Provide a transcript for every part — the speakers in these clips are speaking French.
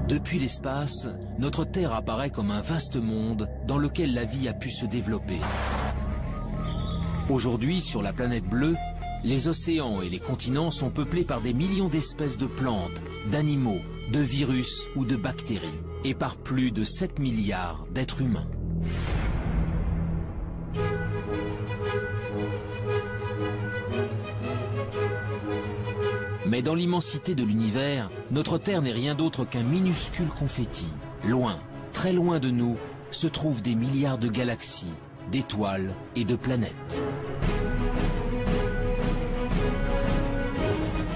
Depuis l'espace, notre Terre apparaît comme un vaste monde dans lequel la vie a pu se développer. Aujourd'hui, sur la planète bleue, les océans et les continents sont peuplés par des millions d'espèces de plantes, d'animaux, de virus ou de bactéries, et par plus de 7 milliards d'êtres humains. Mais dans l'immensité de l'univers, notre Terre n'est rien d'autre qu'un minuscule confetti. Loin, très loin de nous, se trouvent des milliards de galaxies, d'étoiles et de planètes.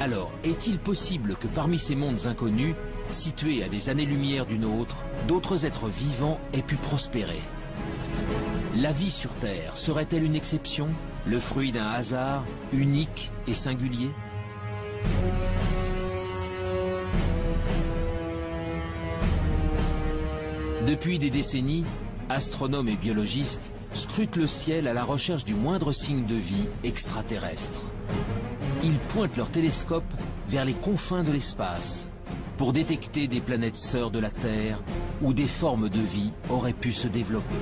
Alors, est-il possible que parmi ces mondes inconnus, situés à des années-lumière du nôtre, d'autres êtres vivants aient pu prospérer? La vie sur Terre serait-elle une exception, le fruit d'un hasard unique et singulier? Depuis des décennies, astronomes et biologistes scrutent le ciel à la recherche du moindre signe de vie extraterrestre. Ils pointent leurs télescopes vers les confins de l'espace pour détecter des planètes sœurs de la Terre où des formes de vie auraient pu se développer.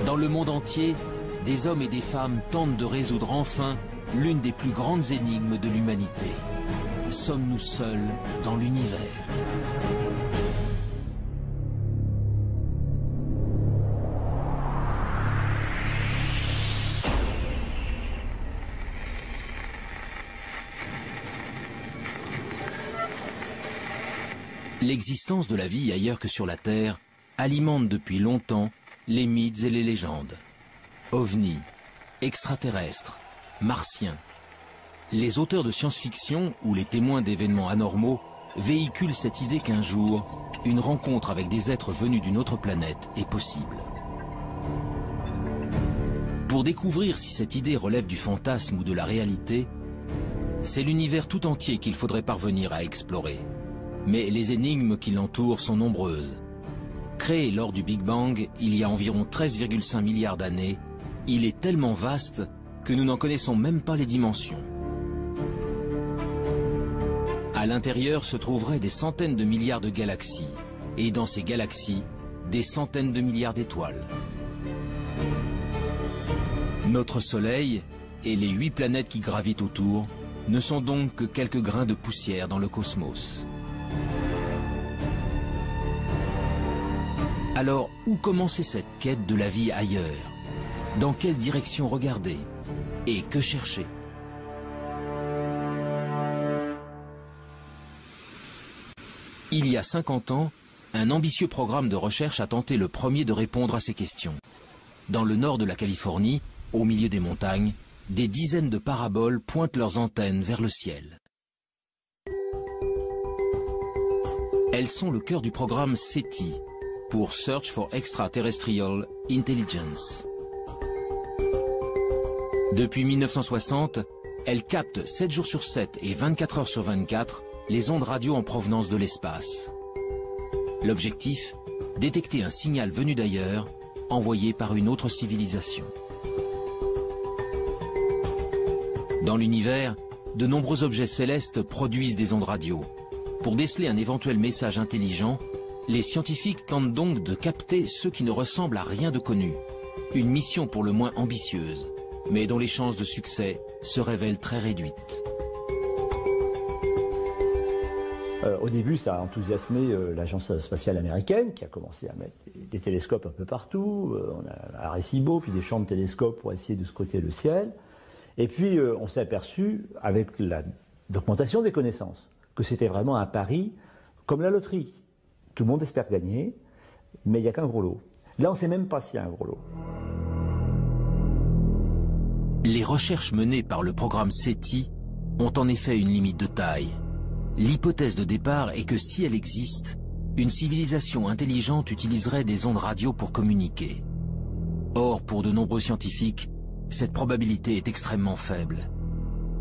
Dans le monde entier, des hommes et des femmes tentent de résoudre enfin l'une des plus grandes énigmes de l'humanité. Sommes-nous seuls dans l'univers? L'existence de la vie ailleurs que sur la Terre alimente depuis longtemps les mythes et les légendes. OVNI, extraterrestres, martiens. Les auteurs de science-fiction ou les témoins d'événements anormaux véhiculent cette idée qu'un jour, une rencontre avec des êtres venus d'une autre planète est possible. Pour découvrir si cette idée relève du fantasme ou de la réalité, c'est l'univers tout entier qu'il faudrait parvenir à explorer. Mais les énigmes qui l'entourent sont nombreuses. Créé lors du Big Bang il y a environ 13,5 milliards d'années, il est tellement vaste que nous n'en connaissons même pas les dimensions. À l'intérieur se trouveraient des centaines de milliards de galaxies, et dans ces galaxies, des centaines de milliards d'étoiles. Notre Soleil et les 8 planètes qui gravitent autour ne sont donc que quelques grains de poussière dans le cosmos. Alors, où commencer cette quête de la vie ailleurs? Dans quelle direction regarder? Et que chercher? Il y a 50 ans, un ambitieux programme de recherche a tenté le premier de répondre à ces questions. Dans le nord de la Californie, au milieu des montagnes, des dizaines de paraboles pointent leurs antennes vers le ciel. Elles sont le cœur du programme SETI, pour Search for Extraterrestrial Intelligence. Depuis 1960, elles captent 7 jours sur 7 et 24 heures sur 24 les ondes radio en provenance de l'espace. L'objectif, détecter un signal venu d'ailleurs, envoyé par une autre civilisation. Dans l'univers, de nombreux objets célestes produisent des ondes radio. Pour déceler un éventuel message intelligent, les scientifiques tentent donc de capter ceux qui ne ressemblent à rien de connu. Une mission pour le moins ambitieuse, mais dont les chances de succès se révèlent très réduites. Au début, ça a enthousiasmé l'agence spatiale américaine qui a commencé à mettre des télescopes un peu partout. On a Arecibo, puis des champs de télescopes pour essayer de scruter le ciel. Et puis, on s'est aperçu, avec l'augmentation des connaissances, que c'était vraiment un pari comme la loterie. Tout le monde espère gagner, mais il n'y a qu'un gros lot. Là, on ne sait même pas s'il y a un gros lot. Les recherches menées par le programme SETI ont en effet une limite de taille. L'hypothèse de départ est que si elle existe, une civilisation intelligente utiliserait des ondes radio pour communiquer. Or, pour de nombreux scientifiques, cette probabilité est extrêmement faible.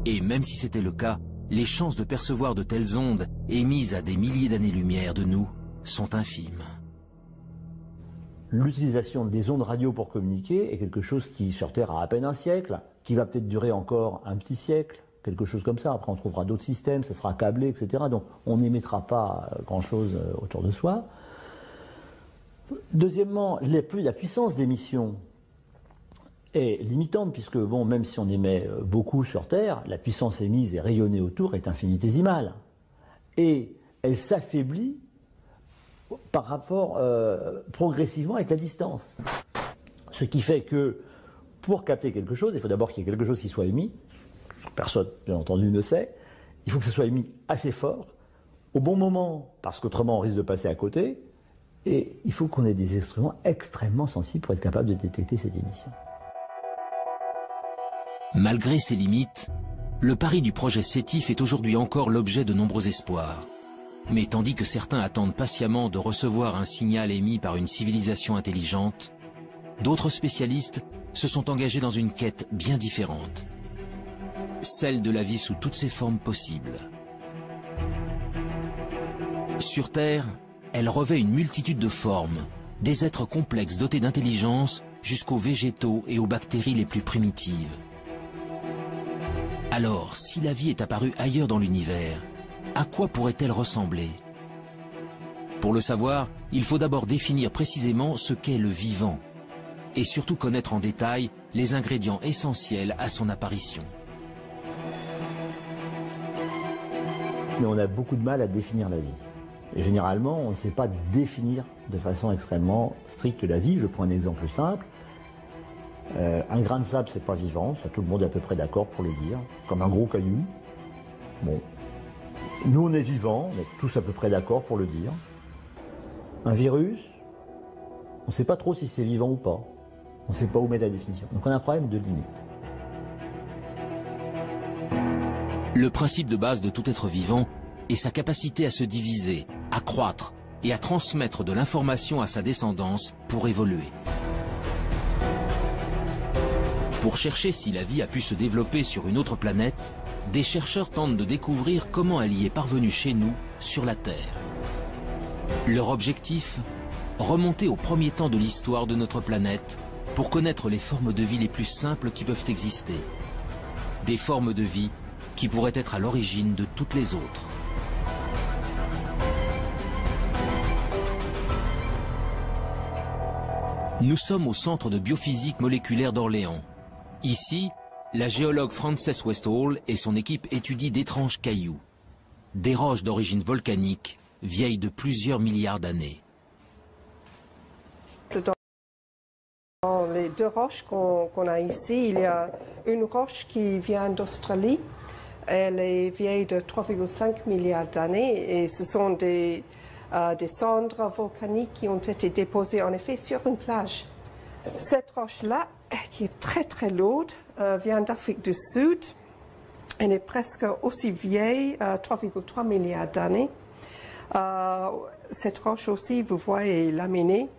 Et même si c'était le cas, les chances de percevoir de telles ondes émises à des milliers d'années-lumière de nous sont infimes. l'utilisation des ondes radio pour communiquer est quelque chose qui, sur Terre, a à peine un siècle, qui va peut-être durer encore un petit siècle, quelque chose comme ça. Après, on trouvera d'autres systèmes, ça sera câblé, etc. Donc, on n'émettra pas grand-chose autour de soi. Deuxièmement, la puissance d'émission est limitante, puisque, bon, même si on émet beaucoup sur Terre, la puissance émise et rayonnée autour est infinitésimale. Et elle s'affaiblit par rapport progressivement avec la distance. Ce qui fait que pour capter quelque chose, il faut d'abord qu'il y ait quelque chose qui soit émis. Personne, bien entendu, ne sait. Il faut que ce soit émis assez fort, au bon moment, parce qu'autrement on risque de passer à côté. Et il faut qu'on ait des instruments extrêmement sensibles pour être capable de détecter cette émission. Malgré ses limites, le pari du projet SETI fait aujourd'hui encore l'objet de nombreux espoirs. Mais tandis que certains attendent patiemment de recevoir un signal émis par une civilisation intelligente, d'autres spécialistes se sont engagés dans une quête bien différente. Celle de la vie sous toutes ses formes possibles. Sur Terre, elle revêt une multitude de formes, des êtres complexes dotés d'intelligence jusqu'aux végétaux et aux bactéries les plus primitives. Alors, si la vie est apparue ailleurs dans l'univers, à quoi pourrait-elle ressembler? Pour le savoir, il faut d'abord définir précisément ce qu'est le vivant, et surtout connaître en détail les ingrédients essentiels à son apparition. Mais on a beaucoup de mal à définir la vie. Et généralement, on ne sait pas définir de façon extrêmement stricte la vie. Je prends un exemple simple. Un grain de sable, c'est pas vivant, ça tout le monde est à peu près d'accord pour le dire, comme un gros caillou. Bon. Nous, on est vivants, on est tous à peu près d'accord pour le dire. Un virus, on ne sait pas trop si c'est vivant ou pas. On ne sait pas où mettre la définition. Donc on a un problème de limite. Le principe de base de tout être vivant est sa capacité à se diviser, à croître et à transmettre de l'information à sa descendance pour évoluer. Pour chercher si la vie a pu se développer sur une autre planète, des chercheurs tentent de découvrir comment elle y est parvenue chez nous, sur la Terre. Leur objectif, remonter au premier temps de l'histoire de notre planète pour connaître les formes de vie les plus simples qui peuvent exister. Des formes de vie qui pourraient être à l'origine de toutes les autres. Nous sommes au Centre de biophysique moléculaire d'Orléans. Ici, la géologue Frances Westall et son équipe étudient d'étranges cailloux, des roches d'origine volcanique, vieilles de plusieurs milliards d'années. Dans les deux roches qu'on a ici, il y a une roche qui vient d'Australie. Elle est vieille de 3,5 milliards d'années et ce sont des cendres volcaniques qui ont été déposées en effet sur une plage. Cette roche-là, qui est très très lourde, vient d'Afrique du Sud. Elle est presque aussi vieille, 3,3 milliards d'années. Cette roche aussi, vous voyez, est laminée.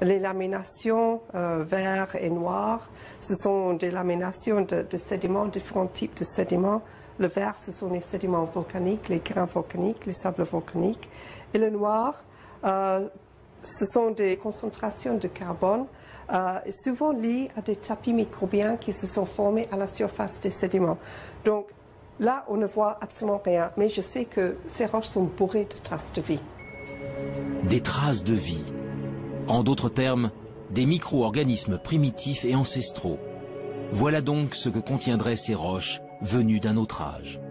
Les laminations vert et noir, ce sont des laminations de sédiments, différents types de sédiments. Le vert, ce sont les sédiments volcaniques, les grains volcaniques, les sables volcaniques. Et le noir, ce sont des concentrations de carbone, souvent liées à des tapis microbiens qui se sont formés à la surface des sédiments. Donc là, on ne voit absolument rien, mais je sais que ces roches sont bourrées de traces de vie. Des traces de vie. En d'autres termes, des micro-organismes primitifs et ancestraux. Voilà donc ce que contiendraient ces roches venues d'un autre âge.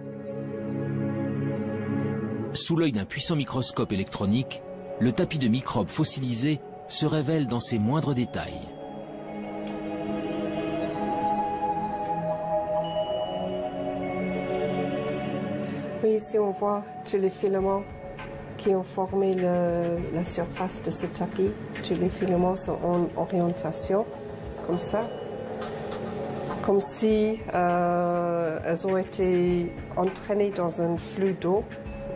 Sous l'œil d'un puissant microscope électronique, le tapis de microbes fossilisés se révèle dans ses moindres détails. Oui, ici on voit tous les filaments qui ont formé la surface de ce tapis. Tous les filaments sont en orientation, comme ça. Comme si elles ont été entraînées dans un flux d'eau.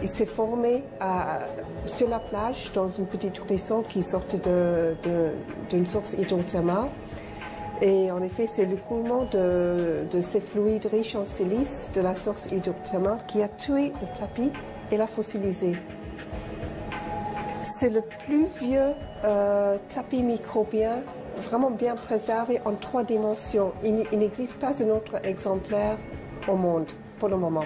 Il s'est formé sur la plage, dans une petite horizon qui sortait d'une source hydrothermale. Et en effet, c'est l'écoulement de ces fluides riches en silice de la source hydrothermale qui a tué le tapis et l'a fossilisé. C'est le plus vieux tapis microbien, vraiment bien préservé en 3 dimensions. Il n'existe pas un autre exemplaire au monde pour le moment.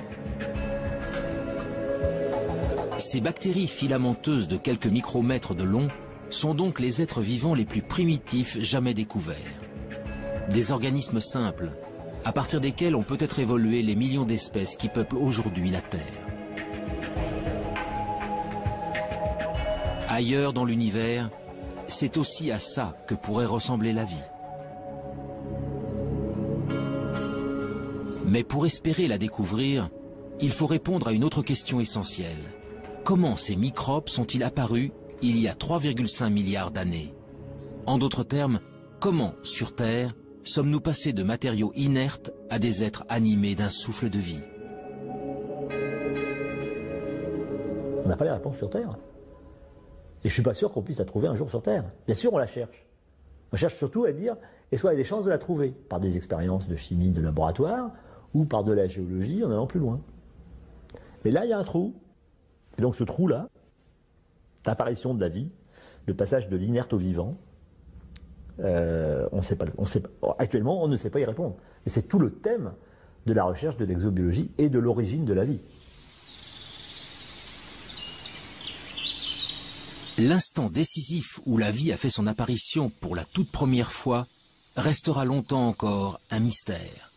Ces bactéries filamenteuses de quelques micromètres de long sont donc les êtres vivants les plus primitifs jamais découverts. Des organismes simples, à partir desquels ont peut-être évolué les millions d'espèces qui peuplent aujourd'hui la Terre. Ailleurs dans l'univers, c'est aussi à ça que pourrait ressembler la vie. Mais pour espérer la découvrir, il faut répondre à une autre question essentielle. Comment ces microbes sont-ils apparus il y a 3,5 milliards d'années? En d'autres termes, comment, sur Terre, sommes-nous passés de matériaux inertes à des êtres animés d'un souffle de vie? On n'a pas les réponses sur Terre. Et je ne suis pas sûr qu'on puisse la trouver un jour sur Terre. Bien sûr, on la cherche. On cherche surtout à dire, est-ce qu'on a des chances de la trouver? Par des expériences de chimie de laboratoire ou par de la géologie en allant plus loin. Mais là, il y a un trou. Et donc ce trou-là, l'apparition de la vie, le passage de l'inerte au vivant, actuellement, on ne sait pas y répondre. Et c'est tout le thème de la recherche de l'exobiologie et de l'origine de la vie. L'instant décisif où la vie a fait son apparition pour la toute première fois restera longtemps encore un mystère.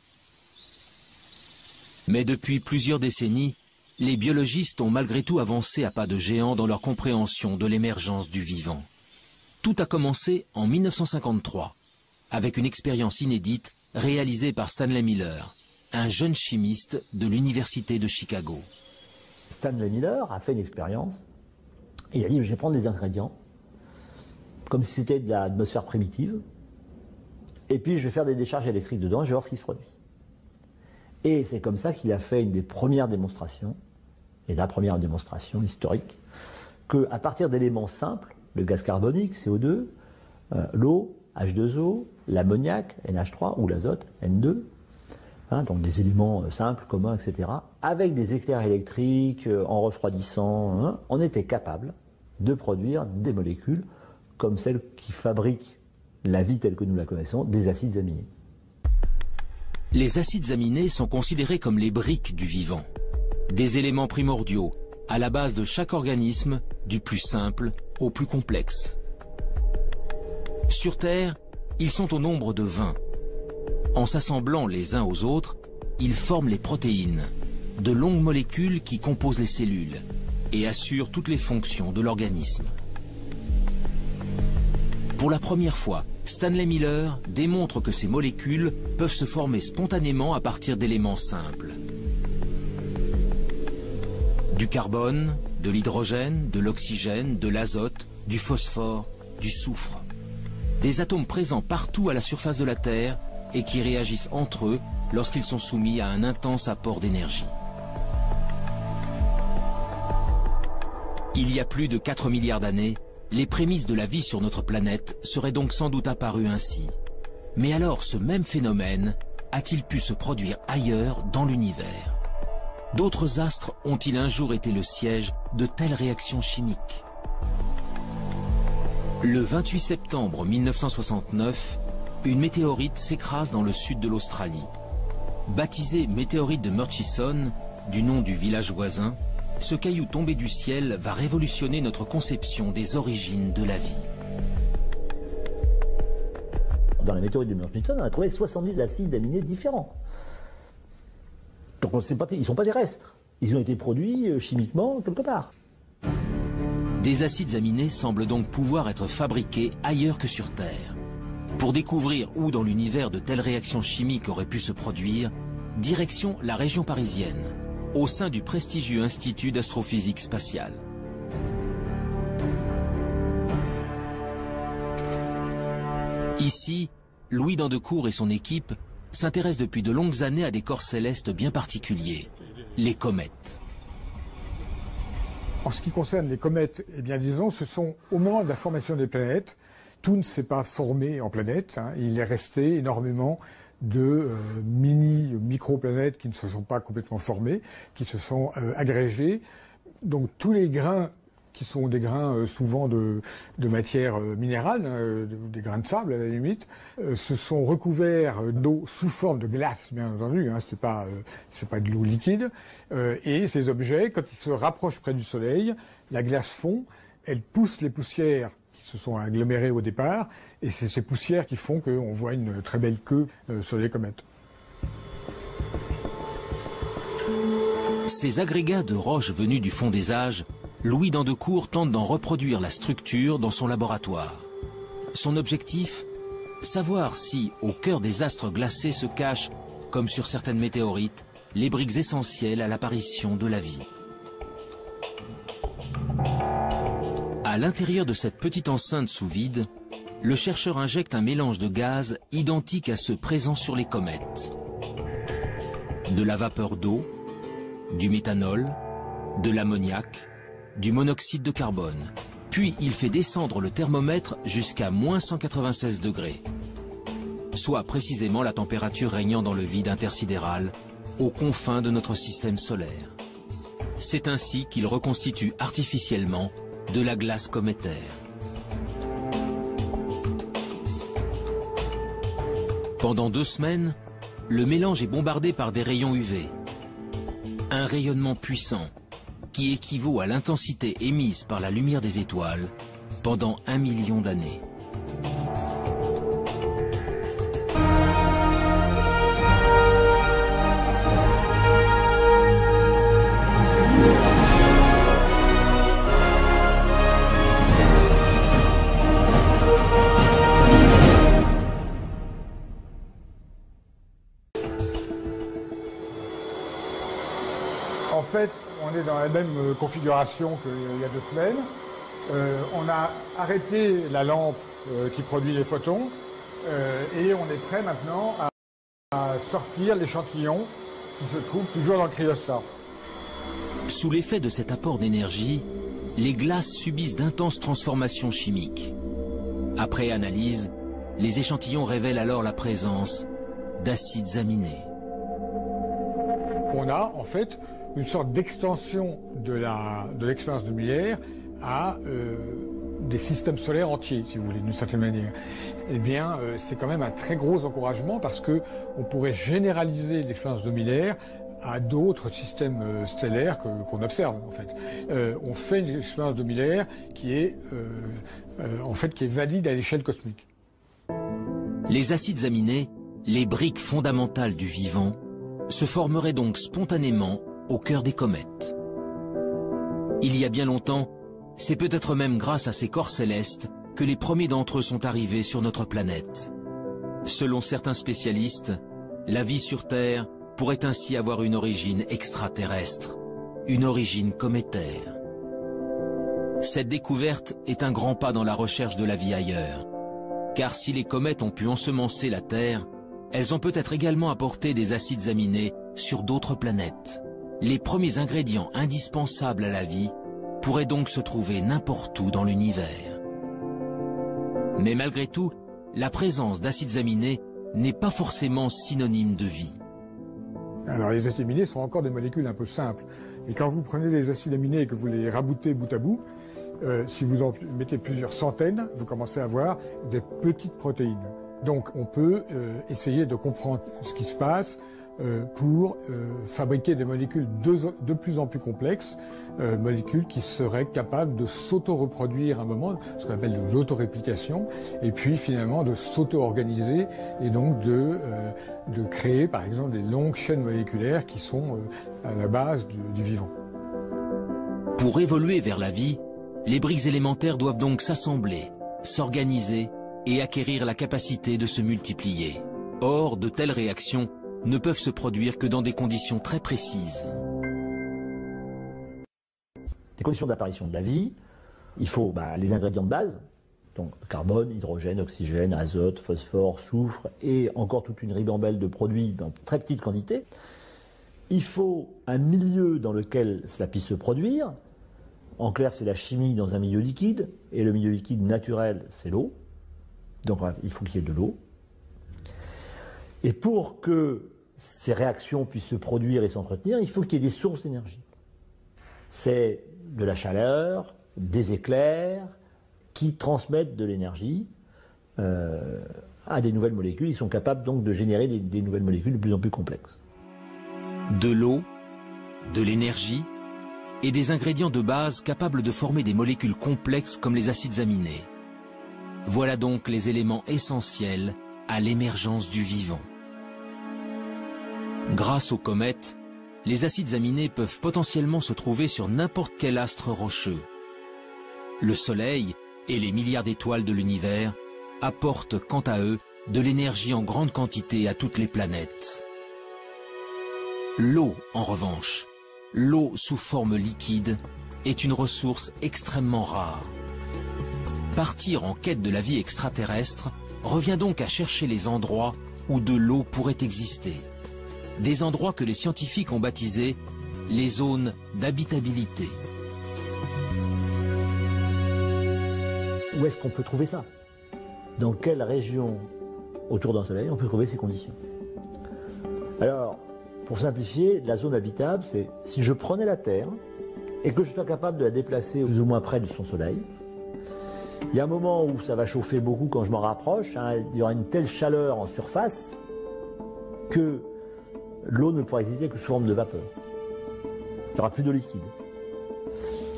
Mais depuis plusieurs décennies, les biologistes ont malgré tout avancé à pas de géant dans leur compréhension de l'émergence du vivant. Tout a commencé en 1953, avec une expérience inédite réalisée par Stanley Miller, un jeune chimiste de l'Université de Chicago. Stanley Miller a fait une expérience. Il a dit, je vais prendre des ingrédients, comme si c'était de l'atmosphère primitive, et puis je vais faire des décharges électriques dedans, et je vais voir ce qui se produit. Et c'est comme ça qu'il a fait une des premières démonstrations, et la première démonstration historique, qu'à partir d'éléments simples, le gaz carbonique, CO2, l'eau, H2O, l'ammoniac, NH3, ou l'azote, N2, donc des éléments simples, communs, etc., avec des éclairs électriques, en refroidissant, on était capable de produire des molécules comme celles qui fabriquent la vie telle que nous la connaissons, des acides aminés. Les acides aminés sont considérés comme les briques du vivant, des éléments primordiaux à la base de chaque organisme, du plus simple au plus complexe. Sur Terre, ils sont au nombre de 20. En s'assemblant les uns aux autres, ils forment les protéines, de longues molécules qui composent les cellules et assurent toutes les fonctions de l'organisme. Pour la première fois, Stanley Miller démontre que ces molécules peuvent se former spontanément à partir d'éléments simples. Du carbone, de l'hydrogène, de l'oxygène, de l'azote, du phosphore, du soufre. Des atomes présents partout à la surface de la Terre et qui réagissent entre eux lorsqu'ils sont soumis à un intense apport d'énergie. Il y a plus de 4 milliards d'années, les prémices de la vie sur notre planète seraient donc sans doute apparues ainsi. Mais alors ce même phénomène a-t-il pu se produire ailleurs dans l'univers? D'autres astres ont-ils un jour été le siège de telles réactions chimiques? Le 28 septembre 1969, une météorite s'écrase dans le sud de l'Australie. Baptisé météorite de Murchison, du nom du village voisin, ce caillou tombé du ciel va révolutionner notre conception des origines de la vie. Dans la météorite de Murchison, on a trouvé 70 acides aminés différents. Donc on sait pas, ils ne sont pas terrestres. Ils ont été produits chimiquement quelque part. Des acides aminés semblent donc pouvoir être fabriqués ailleurs que sur Terre. Pour découvrir où dans l'univers de telles réactions chimiques auraient pu se produire, direction la région parisienne, au sein du prestigieux Institut d'astrophysique spatiale. Ici, Louis Dandecourt et son équipe s'intéressent depuis de longues années à des corps célestes bien particuliers, les comètes. En ce qui concerne les comètes, eh bien disons, ce sont au moment de la formation des planètes, tout ne s'est pas formé en planètes, il est resté énormément de micro-planètes qui ne se sont pas complètement formées, qui se sont agrégées. Donc tous les grains qui sont des grains souvent de matière minérale, des grains de sable à la limite, se sont recouverts d'eau sous forme de glace, bien entendu, hein, c'est pas de l'eau liquide, et ces objets, quand ils se rapprochent près du Soleil, la glace fond, elle pousse les poussières qui se sont agglomérées au départ, et c'est ces poussières qui font qu'on voit une très belle queue sur les comètes. Ces agrégats de roches venus du fond des âges, Louis d'Andecourt tente d'en reproduire la structure dans son laboratoire. Son objectif, savoir si, au cœur des astres glacés se cachent, comme sur certaines météorites, les briques essentielles à l'apparition de la vie. À l'intérieur de cette petite enceinte sous vide, le chercheur injecte un mélange de gaz identique à ceux présents sur les comètes. De la vapeur d'eau, du méthanol, de l'ammoniac, du monoxyde de carbone. Puis il fait descendre le thermomètre jusqu'à -196 degrés, soit précisément la température régnant dans le vide intersidéral, aux confins de notre système solaire. C'est ainsi qu'il reconstitue artificiellement de la glace cométaire. Pendant 2 semaines, le mélange est bombardé par des rayons UV. Un rayonnement puissant qui équivaut à l'intensité émise par la lumière des étoiles pendant 1 million d'années. En fait, on est dans la même configuration qu'il y a 2 semaines. On a arrêté la lampe qui produit les photons et on est prêt maintenant à sortir l'échantillon qui se trouve toujours dans le cryostat. Sous l'effet de cet apport d'énergie, les glaces subissent d'intenses transformations chimiques. Après analyse, les échantillons révèlent alors la présence d'acides aminés. On a en fait une sorte d'extension de l'expérience de Miller à des systèmes solaires entiers, si vous voulez, d'une certaine manière. Eh bien, c'est quand même un très gros encouragement parce qu'on pourrait généraliser l'expérience de Miller à d'autres systèmes stellaires qu'on observe, en fait. On fait une expérience de Miller qui est valide à l'échelle cosmique. Les acides aminés, les briques fondamentales du vivant, se formeraient donc spontanément au cœur des comètes. Il y a bien longtemps, c'est peut-être même grâce à ces corps célestes que les premiers d'entre eux sont arrivés sur notre planète. Selon certains spécialistes, la vie sur Terre pourrait ainsi avoir une origine extraterrestre, une origine cométaire. Cette découverte est un grand pas dans la recherche de la vie ailleurs, car si les comètes ont pu ensemencer la Terre, elles ont peut-être également apporté des acides aminés sur d'autres planètes. Les premiers ingrédients indispensables à la vie pourraient donc se trouver n'importe où dans l'univers. Mais malgré tout, la présence d'acides aminés n'est pas forcément synonyme de vie. Alors les acides aminés sont encore des molécules un peu simples. Et quand vous prenez des acides aminés et que vous les raboutez bout à bout, si vous en mettez plusieurs centaines, vous commencez à avoir des petites protéines. Donc on peut essayer de comprendre ce qui se passe pour fabriquer des molécules de plus en plus complexes, molécules qui seraient capables de s'auto-reproduire à un moment, ce qu'on appelle de l'autoréplication, et puis finalement de s'auto-organiser et donc de créer par exemple des longues chaînes moléculaires qui sont à la base du vivant. Pour évoluer vers la vie, les briques élémentaires doivent donc s'assembler, s'organiser et acquérir la capacité de se multiplier. Or, de telles réactions ne peuvent se produire que dans des conditions très précises. Les conditions d'apparition de la vie, il faut les ingrédients de base, donc carbone, hydrogène, oxygène, azote, phosphore, soufre, et encore toute une ribambelle de produits dans très petites quantités. Il faut un milieu dans lequel cela puisse se produire. En clair, c'est la chimie dans un milieu liquide, et le milieu liquide naturel, c'est l'eau. Donc il faut qu'il y ait de l'eau. Et pour que ces réactions puissent se produire et s'entretenir, il faut qu'il y ait des sources d'énergie. C'est de la chaleur, des éclairs qui transmettent de l'énergie à des nouvelles molécules. Ils sont capables donc de générer des nouvelles molécules de plus en plus complexes. De l'eau, de l'énergie et des ingrédients de base capables de former des molécules complexes comme les acides aminés. Voilà donc les éléments essentiels à l'émergence du vivant. Grâce aux comètes, les acides aminés peuvent potentiellement se trouver sur n'importe quel astre rocheux. Le Soleil et les milliards d'étoiles de l'univers apportent quant à eux de l'énergie en grande quantité à toutes les planètes. L'eau, en revanche, l'eau sous forme liquide, est une ressource extrêmement rare. Partir en quête de la vie extraterrestre revient donc à chercher les endroits où de l'eau pourrait exister. Des endroits que les scientifiques ont baptisés les zones d'habitabilité. Où est-ce qu'on peut trouver ça? Dans quelle région autour d'un soleil on peut trouver ces conditions? Alors, pour simplifier, la zone habitable, c'est si je prenais la Terre et que je sois capable de la déplacer plus ou moins près de son soleil. Il y a un moment où ça va chauffer beaucoup quand je m'en rapproche, hein, il y aura une telle chaleur en surface que l'eau ne pourra exister que sous forme de vapeur. Il n'y aura plus de liquide.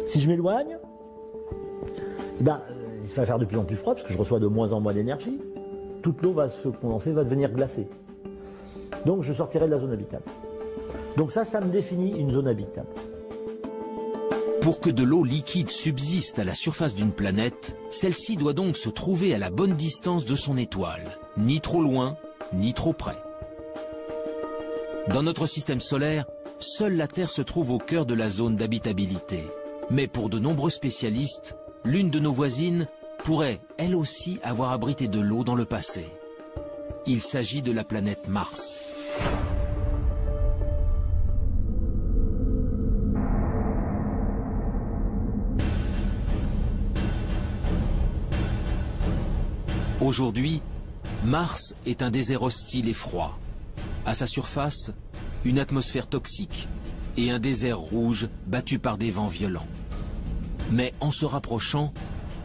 Si je m'éloigne, il va faire de plus en plus froid parce que je reçois de moins en moins d'énergie. Toute l'eau va se condenser, va devenir glacée. Donc je sortirai de la zone habitable. Donc ça me définit une zone habitable. Pour que de l'eau liquide subsiste à la surface d'une planète, celle-ci doit donc se trouver à la bonne distance de son étoile, ni trop loin, ni trop près. Dans notre système solaire, seule la Terre se trouve au cœur de la zone d'habitabilité. Mais pour de nombreux spécialistes, l'une de nos voisines pourrait, elle aussi, avoir abrité de l'eau dans le passé. Il s'agit de la planète Mars. Aujourd'hui, Mars est un désert hostile et froid. À sa surface, une atmosphère toxique et un désert rouge battu par des vents violents. Mais en se rapprochant,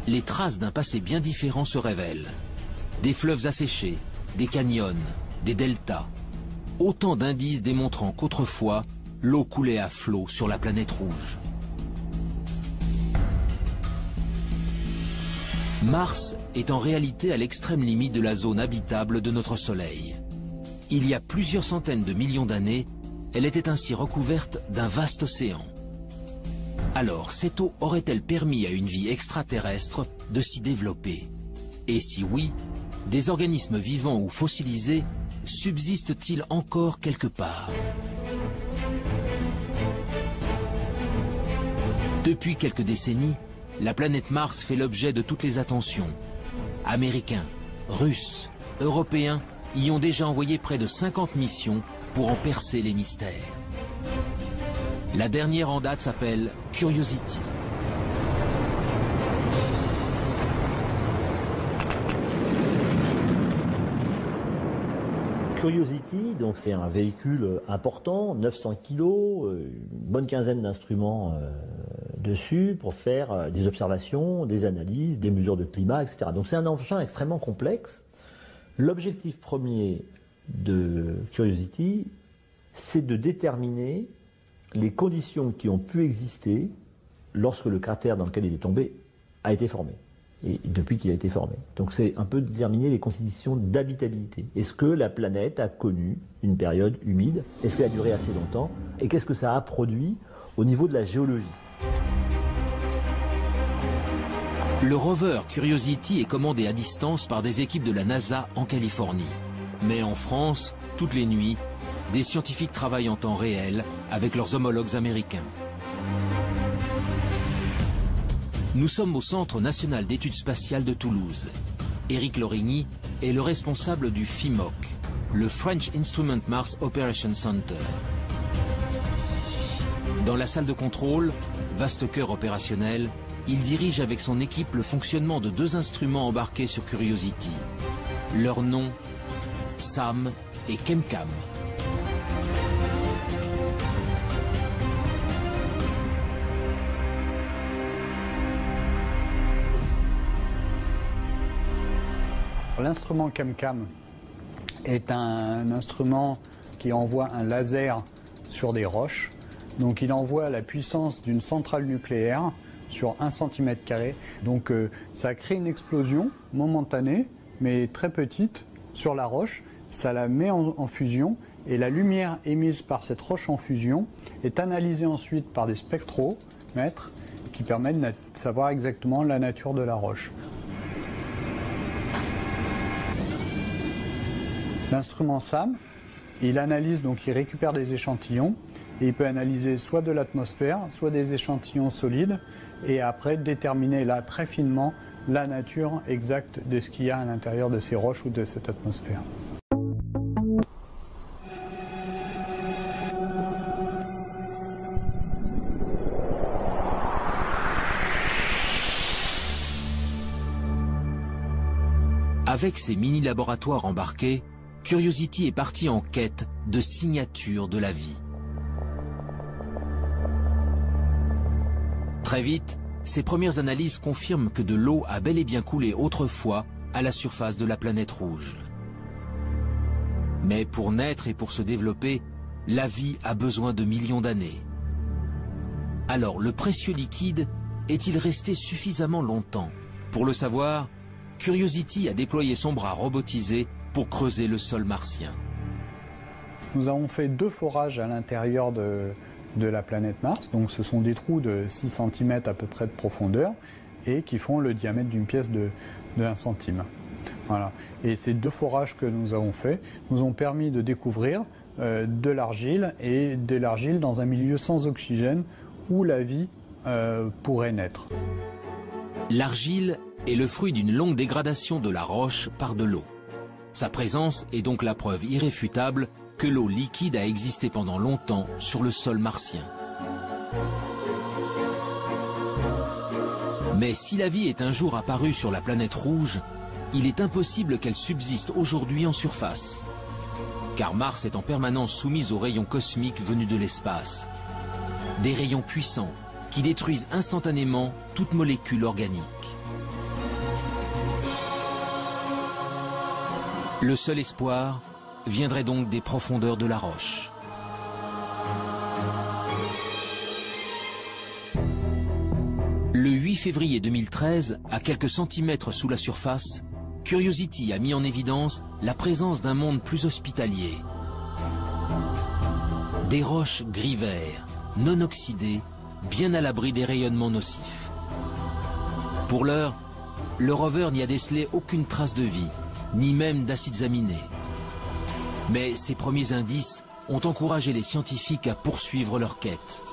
les traces d'un passé bien différent se révèlent. Des fleuves asséchés, des canyons, des deltas. Autant d'indices démontrant qu'autrefois, l'eau coulait à flot sur la planète rouge. Mars est en réalité à l'extrême limite de la zone habitable de notre Soleil. Il y a plusieurs centaines de millions d'années, elle était ainsi recouverte d'un vaste océan. Alors, cette eau aurait-elle permis à une vie extraterrestre de s'y développer? Et si oui, des organismes vivants ou fossilisés subsistent-ils encore quelque part? Depuis quelques décennies, la planète Mars fait l'objet de toutes les attentions. Américains, Russes, Européens y ont déjà envoyé près de 50 missions pour en percer les mystères. La dernière en date s'appelle Curiosity. Curiosity, donc c'est un véhicule important, 900 kg, une bonne quinzaine d'instruments dessus pour faire des observations, des analyses, des mesures de climat, etc. Donc c'est un engin extrêmement complexe. L'objectif premier de Curiosity, c'est de déterminer les conditions qui ont pu exister lorsque le cratère dans lequel il est tombé a été formé, et depuis qu'il a été formé. Donc c'est un peu déterminer les conditions d'habitabilité. Est-ce que la planète a connu une période humide? Est-ce qu'elle a duré assez longtemps? Et qu'est-ce que ça a produit au niveau de la géologie? Le rover Curiosity est commandé à distance par des équipes de la NASA en Californie. Mais en France, toutes les nuits, des scientifiques travaillent en temps réel avec leurs homologues américains. Nous sommes au Centre national d'études spatiales de Toulouse. Éric Lorigny est le responsable du FIMOC, le French Instrument Mars Operation Center. Dans la salle de contrôle, vaste cœur opérationnel, il dirige avec son équipe le fonctionnement de deux instruments embarqués sur Curiosity. Leurs noms, SAM et ChemCam. L'instrument CAM-CAM est un instrument qui envoie un laser sur des roches. Donc il envoie la puissance d'une centrale nucléaire sur 1 cm². Donc ça crée une explosion momentanée, mais très petite, sur la roche. Ça la met en fusion et la lumière émise par cette roche en fusion est analysée ensuite par des spectromètres qui permettent de savoir exactement la nature de la roche. L'instrument SAM, il analyse, donc il récupère des échantillons et il peut analyser soit de l'atmosphère, soit des échantillons solides et après déterminer là très finement la nature exacte de ce qu'il y a à l'intérieur de ces roches ou de cette atmosphère. Avec ses mini-laboratoires embarqués, Curiosity est parti en quête de signatures de la vie. Très vite, ses premières analyses confirment que de l'eau a bel et bien coulé autrefois à la surface de la planète rouge. Mais pour naître et pour se développer, la vie a besoin de millions d'années. Alors, le précieux liquide est-il resté suffisamment longtemps? Pour le savoir, Curiosity a déployé son bras robotisé pour creuser le sol martien. Nous avons fait 2 forages à l'intérieur de la planète Mars. Donc ce sont des trous de 6 cm à peu près de profondeur et qui font le diamètre d'une pièce de 1 centime. Voilà. Et ces 2 forages que nous avons faits nous ont permis de découvrir de l'argile et de l'argile dans un milieu sans oxygène où la vie pourrait naître. L'argile est le fruit d'une longue dégradation de la roche par de l'eau. Sa présence est donc la preuve irréfutable que l'eau liquide a existé pendant longtemps sur le sol martien. Mais si la vie est un jour apparue sur la planète rouge, il est impossible qu'elle subsiste aujourd'hui en surface. Car Mars est en permanence soumise aux rayons cosmiques venus de l'espace. Des rayons puissants qui détruisent instantanément toute molécule organique. Le seul espoir viendrait donc des profondeurs de la roche. Le 8 février 2013, à quelques centimètres sous la surface, Curiosity a mis en évidence la présence d'un monde plus hospitalier. Des roches gris-vert, non oxydées, bien à l'abri des rayonnements nocifs. Pour l'heure, le rover n'y a décelé aucune trace de vie, ni même d'acides aminés. Mais ces premiers indices ont encouragé les scientifiques à poursuivre leur quête.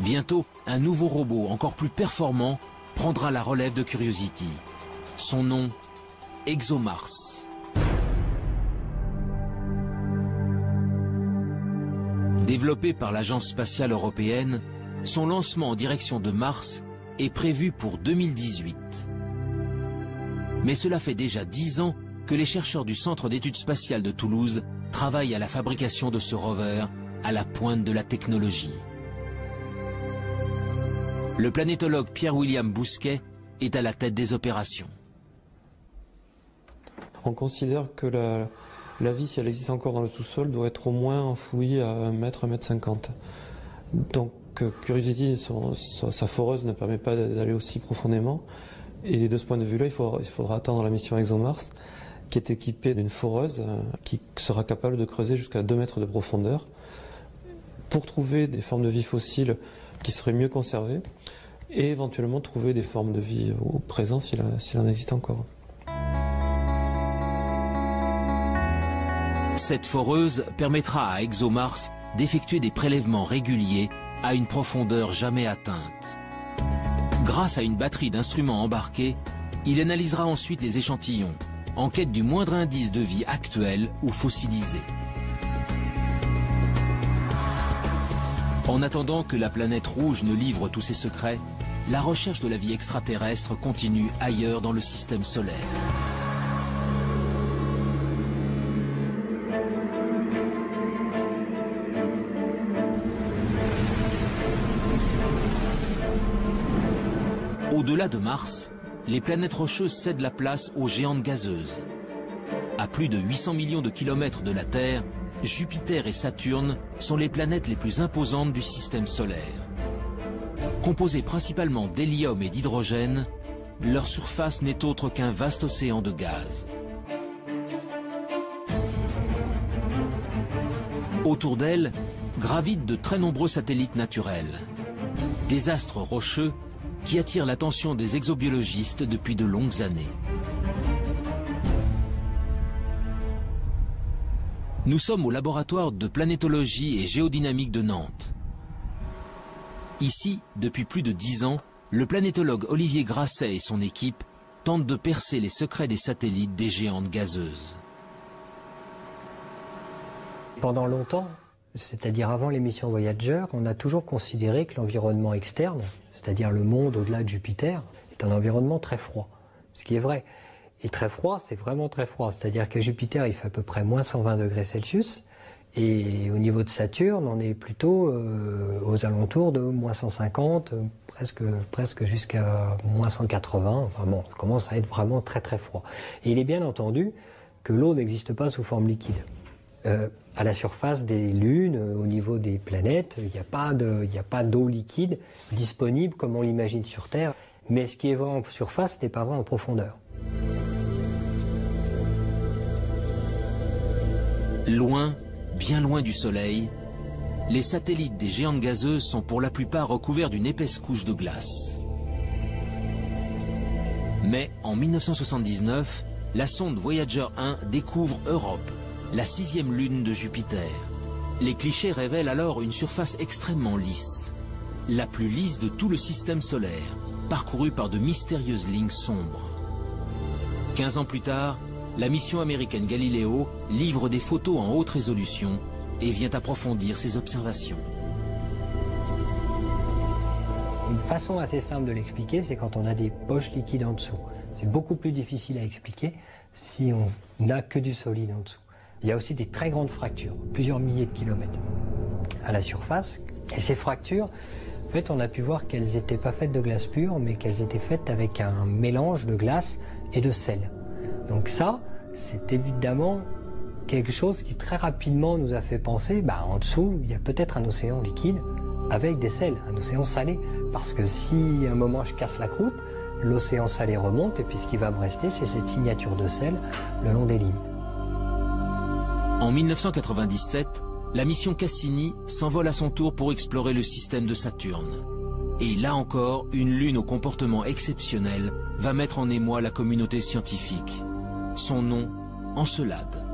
Bientôt, un nouveau robot encore plus performant prendra la relève de Curiosity. Son nom, ExoMars. Développé par l'Agence spatiale européenne, son lancement en direction de Mars est prévu pour 2018. Mais cela fait déjà 10 ans que les chercheurs du Centre d'études spatiales de Toulouse travaillent à la fabrication de ce rover à la pointe de la technologie. Le planétologue Pierre-William Bousquet est à la tête des opérations. On considère que la vie, si elle existe encore dans le sous-sol, doit être au moins enfouie à 1 mètre, 1 mètre 50. Donc Curiosity, sa foreuse ne permet pas d'aller aussi profondément. Et de ce point de vue-là, il faudra attendre la mission ExoMars, qui est équipée d'une foreuse qui sera capable de creuser jusqu'à 2 mètres de profondeur pour trouver des formes de vie fossiles qui seraient mieux conservées et éventuellement trouver des formes de vie au présent s'il en existe encore. Cette foreuse permettra à ExoMars d'effectuer des prélèvements réguliers à une profondeur jamais atteinte. Grâce à une batterie d'instruments embarqués, il analysera ensuite les échantillons, en quête du moindre indice de vie actuelle ou fossilisé. En attendant que la planète rouge ne livre tous ses secrets, la recherche de la vie extraterrestre continue ailleurs dans le système solaire. Au-delà de Mars, les planètes rocheuses cèdent la place aux géantes gazeuses. À plus de 800 millions de kilomètres de la Terre, Jupiter et Saturne sont les planètes les plus imposantes du système solaire. Composées principalement d'hélium et d'hydrogène, leur surface n'est autre qu'un vaste océan de gaz. Autour d'elles gravitent de très nombreux satellites naturels, des astres rocheux qui attirent l'attention des exobiologistes depuis de longues années. Nous sommes au laboratoire de planétologie et géodynamique de Nantes. Ici, depuis plus de 10 ans, le planétologue Olivier Grasset et son équipe tentent de percer les secrets des satellites des géantes gazeuses. Pendant longtemps, c'est-à-dire avant l'émission Voyager, on a toujours considéré que l'environnement externe, c'est-à-dire le monde au-delà de Jupiter, est un environnement très froid. Ce qui est vrai. Et très froid, c'est vraiment très froid. C'est-à-dire qu'à Jupiter, il fait à peu près moins 120 degrés Celsius. Et au niveau de Saturne, on est plutôt aux alentours de moins 150, presque jusqu'à moins 180. Enfin bon, ça commence à être vraiment très très froid. Et il est bien entendu que l'eau n'existe pas sous forme liquide. À la surface des lunes, au niveau des planètes, il n'y a pas d'eau liquide disponible comme on l'imagine sur Terre. Mais ce qui est vrai en surface n'est pas vrai en profondeur. Loin, bien loin du Soleil, les satellites des géantes gazeuses sont pour la plupart recouverts d'une épaisse couche de glace. Mais en 1979, la sonde Voyager 1 découvre Europe, la 6e lune de Jupiter. Les clichés révèlent alors une surface extrêmement lisse, la plus lisse de tout le système solaire, parcourue par de mystérieuses lignes sombres. 15 ans plus tard, la mission américaine Galileo livre des photos en haute résolution et vient approfondir ses observations. Une façon assez simple de l'expliquer, c'est quand on a des poches liquides en dessous. C'est beaucoup plus difficile à expliquer si on n'a que du solide en dessous. Il y a aussi des très grandes fractures, plusieurs milliers de kilomètres à la surface. Et ces fractures, en fait, on a pu voir qu'elles n'étaient pas faites de glace pure, mais qu'elles étaient faites avec un mélange de glace et de sel. Donc ça, c'est évidemment quelque chose qui très rapidement nous a fait penser, en dessous, il y a peut-être un océan liquide avec des sels, un océan salé. Parce que si à un moment je casse la croûte, l'océan salé remonte et puis ce qui va me rester, c'est cette signature de sel le long des lignes. En 1997, la mission Cassini s'envole à son tour pour explorer le système de Saturne. Et là encore, une lune au comportement exceptionnel va mettre en émoi la communauté scientifique. Son nom, Encelade.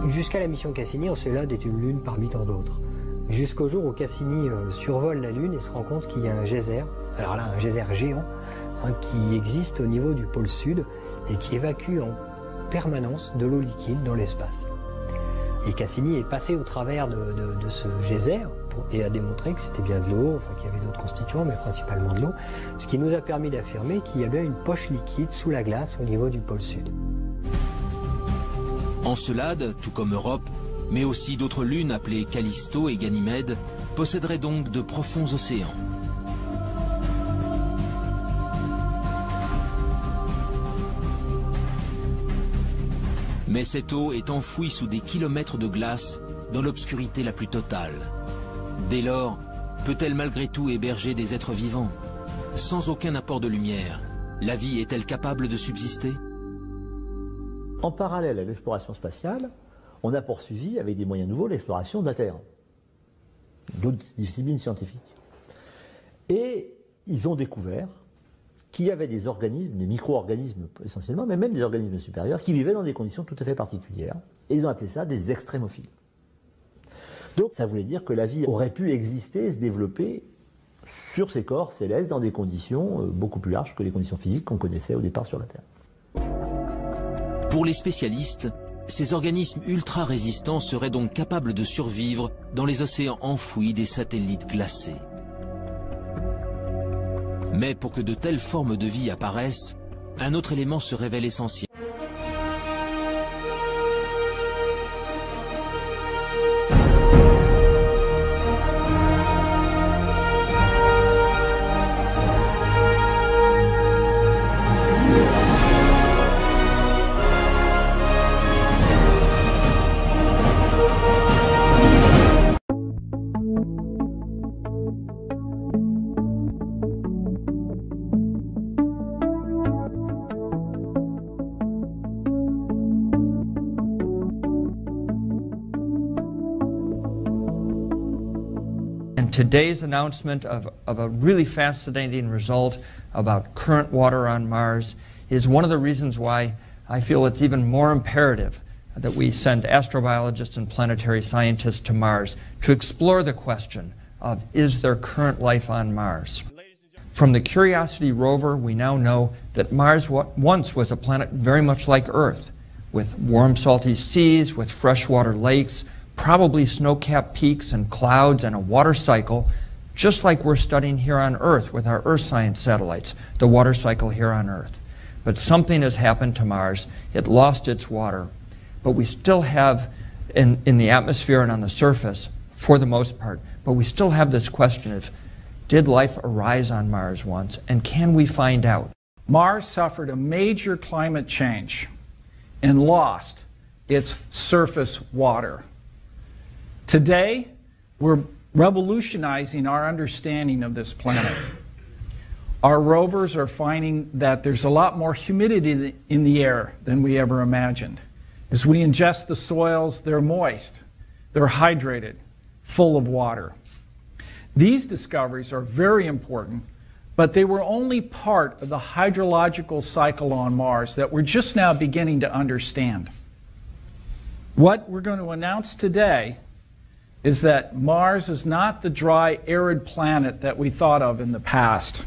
Jusqu'à la mission Cassini, Encelade est une lune parmi tant d'autres. Jusqu'au jour où Cassini survole la Lune et se rend compte qu'il y a un geyser, alors là un geyser géant, qui existe au niveau du pôle sud et qui évacue en permanence de l'eau liquide dans l'espace. Et Cassini est passé au travers de ce geyser et a démontré que c'était bien de l'eau, enfin qu'il y avait d'autres constituants, mais principalement de l'eau, ce qui nous a permis d'affirmer qu'il y avait une poche liquide sous la glace au niveau du pôle sud. Encelade, tout comme Europe, mais aussi d'autres lunes appelées Callisto et Ganymède, posséderaient donc de profonds océans. Mais cette eau est enfouie sous des kilomètres de glace dans l'obscurité la plus totale. Dès lors, peut-elle malgré tout héberger des êtres vivants? Sans aucun apport de lumière, la vie est-elle capable de subsister? En parallèle à l'exploration spatiale, on a poursuivi avec des moyens nouveaux l'exploration de la Terre, d'autres disciplines scientifiques. Et ils ont découvert qu'il y avait des organismes, des micro-organismes essentiellement, mais même des organismes supérieurs, qui vivaient dans des conditions tout à fait particulières. Et ils ont appelé ça des extrémophiles. Donc ça voulait dire que la vie aurait pu exister et se développer sur ces corps célestes dans des conditions beaucoup plus larges que les conditions physiques qu'on connaissait au départ sur la Terre. Pour les spécialistes, ces organismes ultra résistants seraient donc capables de survivre dans les océans enfouis des satellites glacés. Mais pour que de telles formes de vie apparaissent, un autre élément se révèle essentiel. today's announcement of a really fascinating result about current water on Mars is one of the reasons why I feel it's even more imperative that we send astrobiologists and planetary scientists to Mars to explore the question of, is there current life on Mars? From the Curiosity rover, we now know that Mars once was a planet very much like Earth, with warm, salty seas, with freshwater lakes, probably snow-capped peaks and clouds and a water cycle, just like we're studying here on Earth with our Earth science satellites, the water cycle here on Earth. But something has happened to Mars. It lost its water. But we still have, in the atmosphere and on the surface, for the most part, but we still have this question of, did life arise on Mars once, and can we find out? Mars suffered a major climate change and lost its surface water. Today, we're revolutionizing our understanding of this planet. Our rovers are finding that there's a lot more humidity in the air than we ever imagined. As we ingest the soils, they're moist, they're hydrated, full of water. These discoveries are very important, but they were only part of the hydrological cycle on Mars that we're just now beginning to understand. What we're going to announce today is that Mars is not the dry, arid planet that we thought of in the past.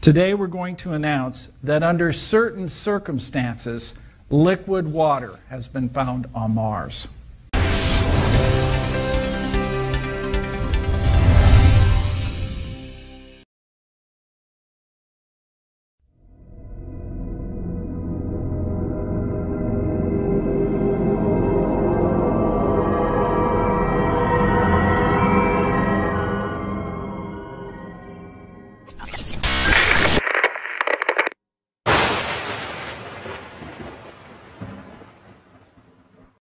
Today we're going to announce that under certain circumstances, liquid water has been found on Mars.